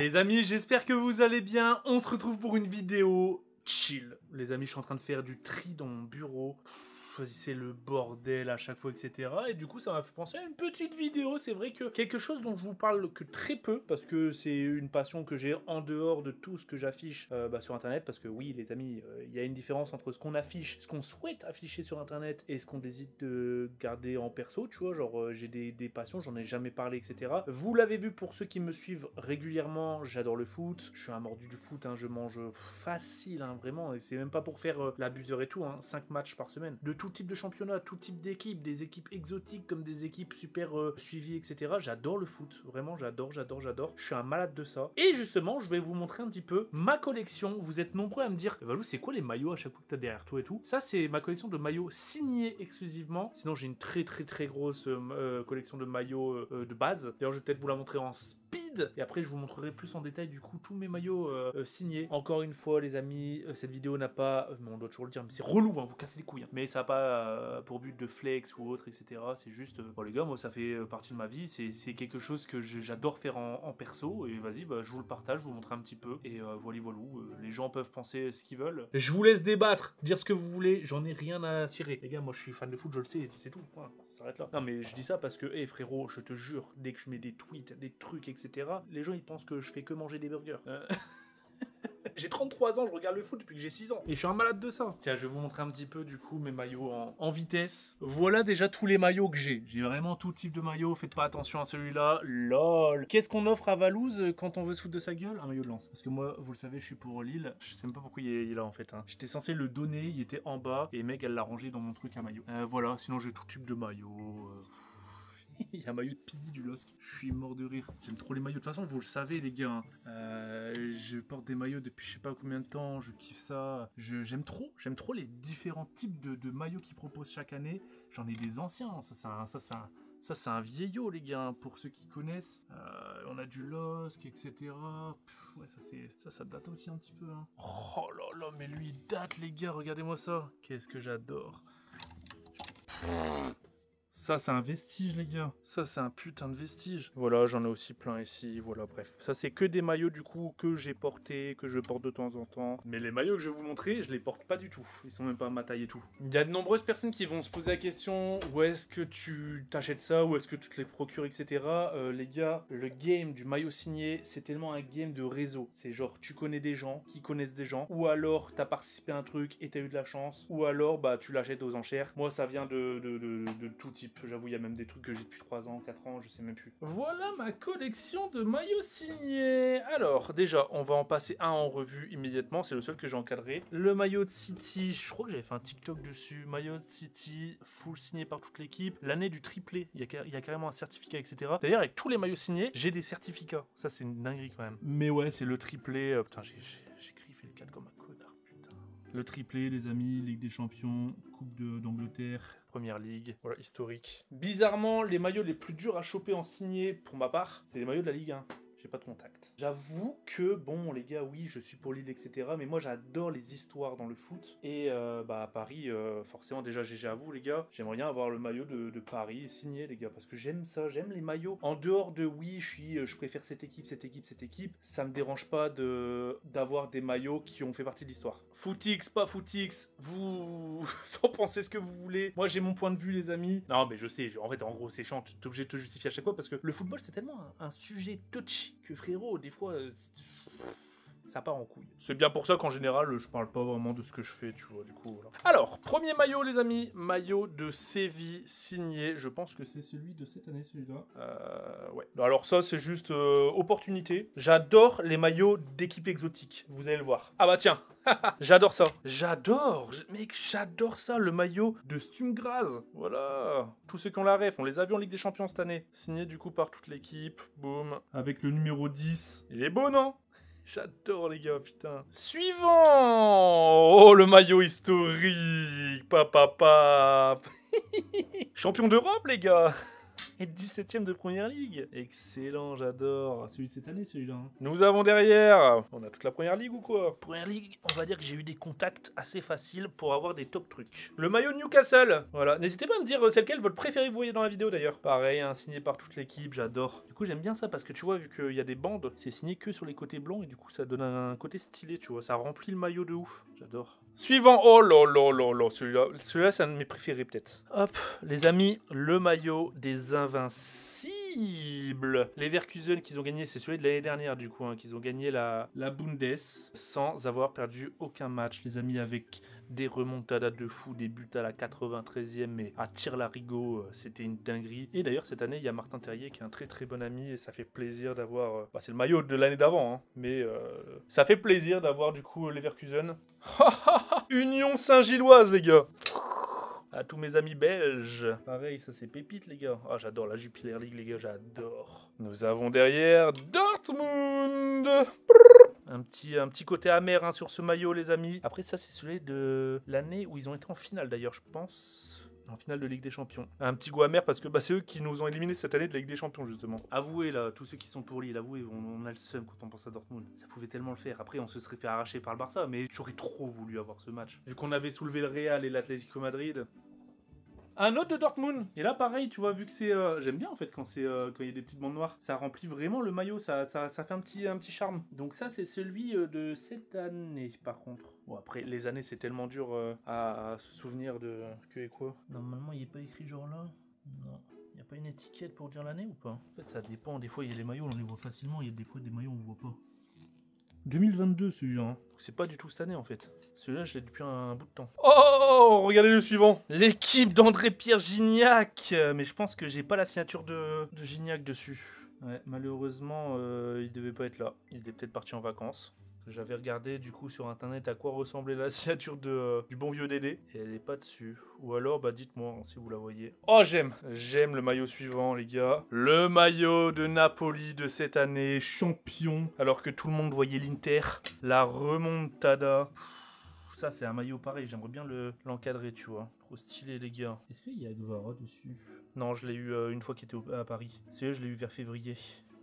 Les amis, j'espère que vous allez bien. On se retrouve pour une vidéo chill. Les amis, je suis en train de faire du tri dans mon bureau. C'est le bordel à chaque fois, etc. Et du coup, ça m'a fait penser à une petite vidéo. C'est vrai que quelque chose dont je vous parle que très peu, parce que c'est une passion que j'ai en dehors de tout ce que j'affiche sur Internet. Parce que oui, les amis, il y a une différence entre ce qu'on affiche, ce qu'on souhaite afficher sur Internet et ce qu'on décide de garder en perso, tu vois. Genre, j'ai des passions, j'en ai jamais parlé, etc. Vous l'avez vu pour ceux qui me suivent régulièrement, j'adore le foot. Je suis un mordu du foot, hein, je mange facile, hein, vraiment. Et c'est même pas pour faire l'abuseur et tout, hein, 5 matchs par semaine. De tout type de championnat, tout type d'équipe, des équipes exotiques comme des équipes super suivies, etc. J'adore le foot, vraiment j'adore. Je suis un malade de ça. Et justement, je vais vous montrer un petit peu ma collection. Vous êtes nombreux à me dire, Valou, c'est quoi les maillots à chaque fois que t'as derrière toi et tout? Ça, c'est ma collection de maillots signés exclusivement. Sinon, j'ai une très grosse collection de maillots de base. D'ailleurs, je vais peut-être vous la montrer en speed. Et après, je vous montrerai plus en détail du coup tous mes maillots signés. Encore une fois, les amis, cette vidéo n'a pas... on doit toujours le dire, mais c'est relou, hein, vous cassez les couilles. Hein. Mais ça n'a pas pour but de flex ou autre, etc. C'est juste... bon les gars, moi ça fait partie de ma vie. C'est quelque chose que j'adore faire en perso. Et vas-y, bah, je vous le partage, je vous montre un petit peu. Et voilà. Les gens peuvent penser ce qu'ils veulent. Je vous laisse débattre, dire ce que vous voulez. J'en ai rien à cirer. Les gars, moi je suis fan de foot, je le sais, c'est tout. Voilà, ça s'arrête là. Non mais je dis ça parce que, hé frérot, je te jure, dès que je mets des tweets, des trucs, etc., les gens ils pensent que je fais que manger des burgers. J'ai 33 ans, je regarde le foot depuis que j'ai 6 ans. Et je suis un malade de ça. Tiens, je vais vous montrer un petit peu du coup mes maillots en vitesse. Voilà déjà tous les maillots que j'ai. J'ai vraiment tout type de maillots. Faites pas attention à celui-là. LOL. Qu'est-ce qu'on offre à Valouz quand on veut se foutre de sa gueule? Un maillot de Lens. Parce que moi, vous le savez, je suis pour Lille. Je sais même pas pourquoi il est là en fait. Hein. J'étais censé le donner, il était en bas. Et mec, elle l'a rangé dans mon truc à maillot. Voilà, sinon j'ai tout type de maillots. Il y a un maillot de Pidi du LOSC. Je suis mort de rire. J'aime trop les maillots. De toute façon, vous le savez, les gars. Je porte des maillots depuis je sais pas combien de temps. Je kiffe ça. J'aime trop les différents types de maillots qu'ils proposent chaque année. J'en ai des anciens. Ça, c'est un vieillot, les gars. Pour ceux qui connaissent. On a du LOSC, etc. Ouais, ça date aussi un petit peu. Hein. Oh là là, mais lui, il date, les gars. Regardez-moi ça. Qu'est-ce que j'adore. Ça, c'est un vestige, les gars. Ça, c'est un putain de vestige. Voilà, j'en ai aussi plein ici. Voilà, bref. Ça, c'est que des maillots, du coup, que j'ai portés, que je porte de temps en temps. Mais les maillots que je vais vous montrer, je les porte pas du tout. Ils sont même pas à ma taille et tout. Il y a de nombreuses personnes qui vont se poser la question, où est-ce que tu t'achètes ça, où est-ce que tu te les procures, etc. Les gars, le game du maillot signé, c'est tellement un game de réseau. C'est genre, tu connais des gens qui connaissent des gens, ou alors, t'as participé à un truc et t'as eu de la chance, ou alors, bah, tu l'achètes aux enchères. Moi, ça vient de tout type. J'avoue, il y a même des trucs que j'ai depuis 3 ans, 4 ans, je sais même plus. Voilà ma collection de maillots signés. Alors, déjà, on va en passer un en revue immédiatement. C'est le seul que j'ai encadré. Le maillot de City, je crois que j'avais fait un TikTok dessus. Maillot de City, full signé par toute l'équipe. L'année du triplé, il y a carrément un certificat, etc. D'ailleurs, avec tous les maillots signés, j'ai des certificats. Ça, c'est une dinguerie quand même. Mais ouais, c'est le triplé. Putain, j'ai griffé le 4 comme un connard. Le triplé, les amis, Ligue des Champions, Coupe d'Angleterre, Première Ligue, voilà, historique. Bizarrement, les maillots les plus durs à choper en signé, pour ma part, c'est les maillots de la Ligue 1. J'ai pas de contact. J'avoue que, bon, les gars, oui, je suis pour Lille, etc. Mais moi, j'adore les histoires dans le foot. Et bah, à Paris, forcément, déjà, GG à vous, les gars. J'aimerais bien avoir le maillot de Paris signé, les gars. Parce que j'aime ça, j'aime les maillots. En dehors de, oui, je préfère cette équipe, ça me dérange pas d'avoir des maillots qui ont fait partie de l'histoire. Footix, pas Footix, vous en pensez ce que vous voulez. Moi, j'ai mon point de vue, les amis. Non, mais je sais, en fait, en gros, c'est chiant. Tu es obligé de te justifier à chaque fois parce que le football, c'est tellement un sujet touchy que frérot, des fois, ça part en couille. C'est bien pour ça qu'en général, je parle pas vraiment de ce que je fais, tu vois, du coup, voilà. Alors, premier maillot, les amis, maillot de Séville signé. Je pense que c'est celui de cette année, celui-là. Ouais. Alors ça, c'est juste opportunité. J'adore les maillots d'équipe exotique, vous allez le voir. Ah bah tiens, j'adore ça. Mec, j'adore ça, le maillot de Sturmgras. Voilà. Tous ceux qui ont la ref, on les a vus en Ligue des Champions cette année. Signé du coup par toute l'équipe. Boum. Avec le numéro 10. Il est beau, non? J'adore les gars, putain. Suivant. Oh, le maillot historique. Champion d'Europe, les gars. Et 17ème de Première Ligue. Excellent, j'adore. Celui de cette année, celui-là. Nous avons derrière... On a toute la Première Ligue ou quoi? Première Ligue, on va dire que j'ai eu des contacts assez faciles pour avoir des top trucs. Le maillot de Newcastle. Voilà. N'hésitez pas à me dire c'est lequel votre préféré que vous voyez dans la vidéo d'ailleurs. Pareil, hein, signé par toute l'équipe, j'adore. Du coup, j'aime bien ça parce que tu vois, vu qu'il y a des bandes, c'est signé que sur les côtés blancs et du coup, ça donne un côté stylé, tu vois. Ça remplit le maillot de ouf. J'adore. Suivant. Oh là là là là. Celui-là, c'est un de mes préférés peut-être. Hop, les amis, le maillot des Invincibles. Les Leverkusen qu'ils ont gagné, c'est celui de l'année dernière du coup, hein, qu'ils ont gagné la Bundes sans avoir perdu aucun match, les amis, avec des remontadas de fou, des buts à la 93e, mais à tire-larigot, c'était une dinguerie. Et d'ailleurs, cette année, il y a Martin Terrier qui est un très très bon ami et ça fait plaisir d'avoir... c'est le maillot de l'année d'avant, hein, mais ça fait plaisir d'avoir du coup Leverkusen. Union Saint-Gilloise, les gars. À tous mes amis belges. Pareil, ça c'est pépite, les gars. Ah, j'adore la Jupiler League, les gars, j'adore. Nous avons derrière Dortmund. Un petit côté amer hein, sur ce maillot, les amis. Après, ça, c'est celui de l'année où ils ont été en finale, d'ailleurs, je pense. En finale de Ligue des Champions. Un petit goût amer parce que c'est eux qui nous ont éliminés cette année de la Ligue des Champions, justement. Avouez, là, tous ceux qui sont pour Lille, avouez, on a le seum quand on pense à Dortmund. Ça pouvait tellement le faire. Après, on se serait fait arracher par le Barça, mais j'aurais trop voulu avoir ce match. Vu qu'on avait soulevé le Real et l'Atlético Madrid... Un autre de Dortmund. Et là, pareil, tu vois, vu que c'est... J'aime bien, en fait, quand il y a des petites bandes noires. Ça remplit vraiment le maillot, ça fait un petit charme. Donc ça, c'est celui de cette année, par contre. Bon, après, les années, c'est tellement dur à se souvenir de... Que et quoi. Normalement, il n'est pas écrit genre là. Non. Il n'y a pas une étiquette pour dire l'année ou pas? En fait, ça dépend. Des fois, il y a les maillots, on les voit facilement. Il y a des fois, des maillots, on ne voit pas. 2022 celui-là, hein. C'est pas du tout cette année en fait. Celui-là je l'ai depuis un bout de temps. Oh, regardez le suivant. L'équipe d'André-Pierre Gignac. Mais je pense que j'ai pas la signature de Gignac dessus. Ouais, malheureusement il devait pas être là. Il est peut-être parti en vacances. J'avais regardé du coup sur internet à quoi ressemblait la signature du bon vieux Dédé. Et elle est pas dessus. Ou alors bah dites-moi si vous la voyez. Oh j'aime le maillot suivant les gars. Le maillot de Napoli de cette année. Champion. Alors que tout le monde voyait l'Inter. La remontada. Ça c'est un maillot pareil. J'aimerais bien l'encadrer tu vois. Trop stylé les gars. Est-ce qu'il y a Guevara dessus? Non je l'ai eu une fois qu'il était à Paris. C'est je l'ai eu vers février.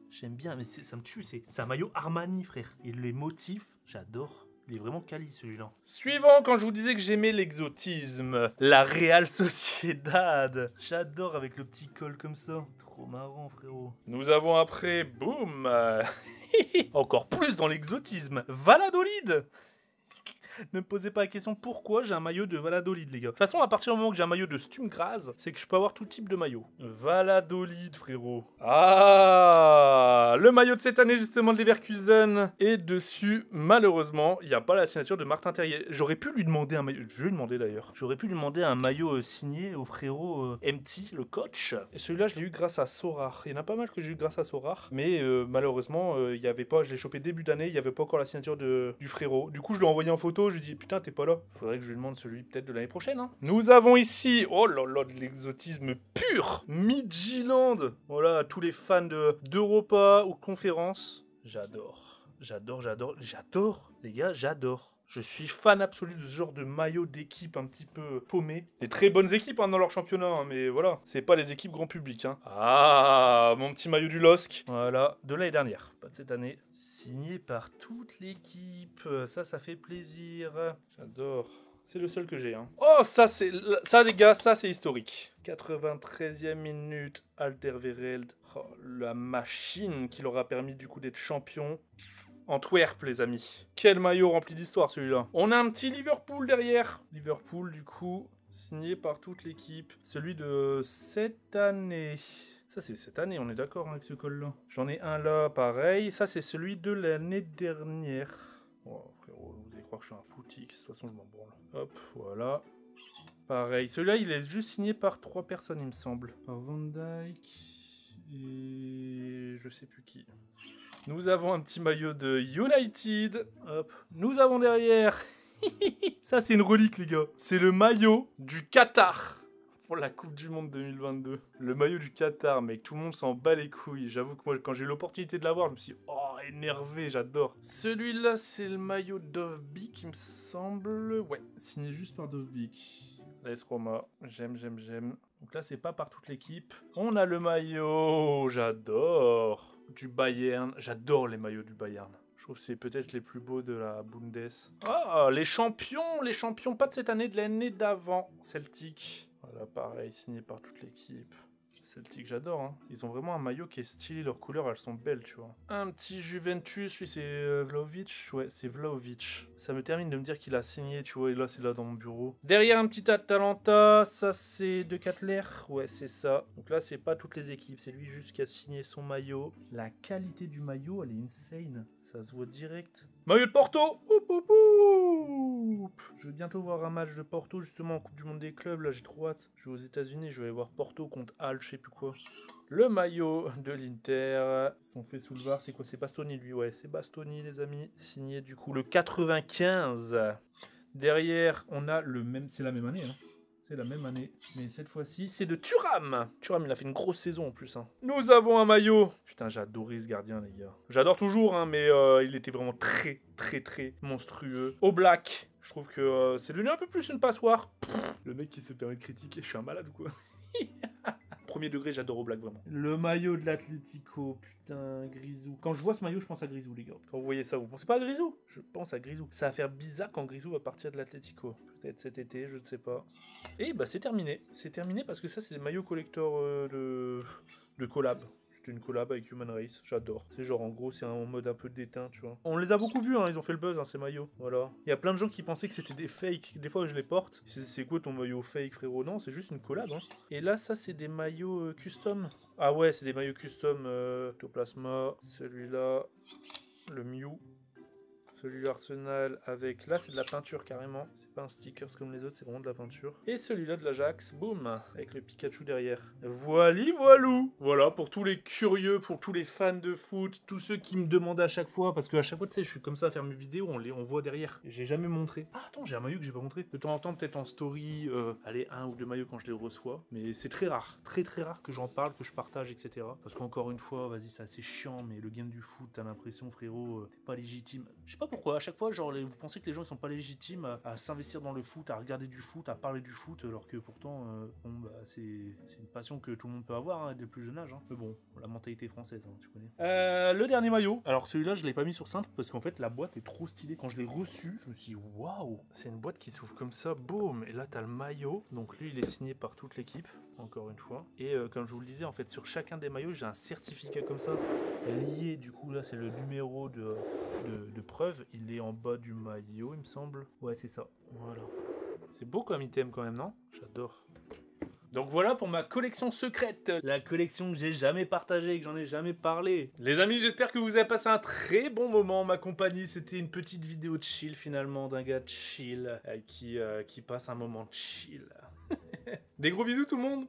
J'aime bien, mais ça me tue, c'est un maillot Armani, frère. Et les motifs, j'adore. Il est vraiment quali, celui-là. Suivant, quand je vous disais que j'aimais l'exotisme, la Real Sociedad. J'adore avec le petit col comme ça. Trop marrant, frérot. Nous avons après, boum, encore plus dans l'exotisme, Valladolid. Ne me posez pas la question pourquoi j'ai un maillot de Valladolid, les gars. De toute façon, à partir du moment que j'ai un maillot de Sturm Graz, c'est que je peux avoir tout type de maillot. Valladolid, frérot. Ah, le maillot de cette année, justement, de Leverkusen. Et dessus, malheureusement, il n'y a pas la signature de Martin Terrier. J'aurais pu lui demander un maillot. Je vais lui demander d'ailleurs. J'aurais pu lui demander un maillot signé au frérot MT, le coach. Et celui-là, je l'ai eu grâce à Sorar. Il y en a pas mal que j'ai eu grâce à Sorar. Mais malheureusement, il n'y avait pas. Je l'ai chopé début d'année. Il n'y avait pas encore la signature du frérot. Du coup, je lui ai envoyé en photo. Je lui dis putain t'es pas là. Faudrait que je lui demande celui peut-être de l'année prochaine hein. Nous avons ici, oh là là de l'exotisme pur, Midtjylland. Voilà, tous les fans d'Europa ou conférences. J'adore les gars, j'adore. Je suis fan absolu de ce genre de maillot d'équipe un petit peu paumé. Des très bonnes équipes hein, dans leur championnat, hein, mais voilà, c'est pas les équipes grand public. Hein. Ah, mon petit maillot du LOSC. Voilà, de l'année dernière, pas de cette année. Signé par toute l'équipe, ça fait plaisir. J'adore. C'est le seul que j'ai. Hein. Oh, ça les gars, ça c'est historique. 93e minute, Alderweireld. Oh, la machine qui leur a permis du coup d'être champion. Antwerp, les amis. Quel maillot rempli d'histoire, celui-là. On a un petit Liverpool derrière. Liverpool, du coup, signé par toute l'équipe. Celui de cette année. Ça, c'est cette année, on est d'accord avec ce col-là. J'en ai un là, pareil. Ça, c'est celui de l'année dernière. Oh, frérot, vous allez croire que je suis un footix. De toute façon, je m'en branle. Hop, voilà. Pareil. Celui-là, il est juste signé par 3 personnes, il me semble. Par Van Dijk et je sais plus qui. Nous avons un petit maillot de United. Hop. Nous avons derrière... Ça, c'est une relique, les gars. C'est le maillot du Qatar pour la Coupe du Monde 2022. Le maillot du Qatar, mec. Tout le monde s'en bat les couilles. J'avoue que moi, quand j'ai eu l'opportunité de l'avoir, je me suis dit, oh, énervé, j'adore. Celui-là, c'est le maillot Dovbyk, il me semble. Ouais, signé juste par Dovbyk. AS Roma. J'aime. Donc là, c'est pas par toute l'équipe. On a le maillot, j'adore, du Bayern. J'adore les maillots du Bayern. Je trouve que c'est peut-être les plus beaux de la Bundes. Ah, les champions, pas de cette année, de l'année d'avant. Celtic. Voilà, pareil, signé par toute l'équipe. Celtic, j'adore, hein. Ils ont vraiment un maillot qui est stylé, leurs couleurs, elles sont belles, tu vois. Un petit Juventus, lui, c'est Vlahovic. Ouais, c'est Vlahovic. Ça me termine de me dire qu'il a signé, tu vois, et là, c'est là dans mon bureau. Derrière, un petit Atalanta, ça, c'est De Catler. Ouais, c'est ça. Donc là, c'est pas toutes les équipes, c'est lui juste qui a signé son maillot. La qualité du maillot, elle est insane. Ça se voit direct. Maillot de Porto. Je vais bientôt voir un match de Porto, justement, en Coupe du Monde des clubs. Là, j'ai trop hâte. Je vais aux États-Unis, je vais aller voir Porto contre Halle, je sais plus quoi. Le maillot de l'Inter. Ils sont fait sous le VAR. C'est quoi? C'est Bastoni, lui. Ouais, c'est Bastoni, les amis. Signé, du coup, le 95. Derrière, on a le même. C'est la même année, hein. C'est la même année, mais cette fois-ci, c'est de Thuram. Thuram, il a fait une grosse saison en plus. Hein. Nous avons un maillot. Putain, j'ai adoré ce gardien, les gars. J'adore toujours, hein, mais il était vraiment très monstrueux. Au black, je trouve que c'est devenu un peu plus une passoire. Le mec qui se permet de critiquer, je suis un malade ou quoi? Premier degré, j'adore au black, vraiment. Le maillot de l'Atlético, putain, Grisou. Quand je vois ce maillot, je pense à Grisou, les gars. Quand vous voyez ça, vous pensez pas à Grisou? Je pense à Grisou. Ça va faire bizarre quand Grisou va partir de l'Atlético. Peut-être cet été, je ne sais pas. Et bah c'est terminé. C'est terminé parce que ça, c'est des maillots collector de collab. C'était une collab avec Human Race, j'adore. C'est genre, en gros, c'est en mode un peu déteint, tu vois. On les a beaucoup vus, hein, ils ont fait le buzz, hein, ces maillots. Voilà. Il y a plein de gens qui pensaient que c'était des fakes. Des fois, je les porte. C'est quoi ton maillot fake, frérot? Non, c'est juste une collab, hein. Et là, ça, c'est des maillots custom. Ah ouais, c'est des maillots custom. Toplasma, celui-là, le Mew. Celui Arsenal avec... Là, c'est de la peinture carrément. C'est pas un sticker comme les autres, c'est vraiment de la peinture. Et celui-là de l'Ajax, boum, avec le Pikachu derrière. Voili voilou. Voilà, pour tous les curieux, pour tous les fans de foot, tous ceux qui me demandent à chaque fois, parce qu'à chaque fois, tu sais, je suis comme ça à faire mes vidéos, on voit derrière. J'ai jamais montré. Ah, attends, j'ai un maillot que j'ai pas montré. De temps en temps, peut-être en story, allez, 1 ou 2 maillots quand je les reçois. Mais c'est très rare, très rare que j'en parle, que je partage, etc. Parce qu'encore une fois, vas-y, c'est assez chiant, mais le game du foot, t'as l'impression, frérot, t'es pas légitime. Je sais pas pourquoi, à chaque fois, genre, vous pensez que les gens ils sont pas légitimes à s'investir dans le foot, à regarder du foot, à parler du foot, alors que pourtant, bon, bah, c'est une passion que tout le monde peut avoir, hein, dès le plus jeune âge. Hein. Mais bon, la mentalité française, hein, tu connais. Le dernier maillot. Alors celui-là, je l'ai pas mis sur simple parce qu'en fait, la boîte est trop stylée. Quand je l'ai reçu, je me suis dit, waouh, c'est une boîte qui s'ouvre comme ça, boum. Et là, t'as le maillot. Donc lui, il est signé par toute l'équipe, encore une fois. Et comme je vous le disais, en fait, sur chacun des maillots, j'ai un certificat comme ça lié. Du coup, là, c'est le numéro de preuve. Il est en bas du maillot, il me semble. Ouais, c'est ça. Voilà. C'est beau comme item quand même, non? J'adore. Donc voilà pour ma collection secrète, la collection que j'ai jamais partagée, que j'en ai jamais parlé. Les amis, j'espère que vous avez passé un très bon moment en ma compagnie. C'était une petite vidéo de chill finalement, d'un gars chill qui passe un moment chill. Des gros bisous tout le monde.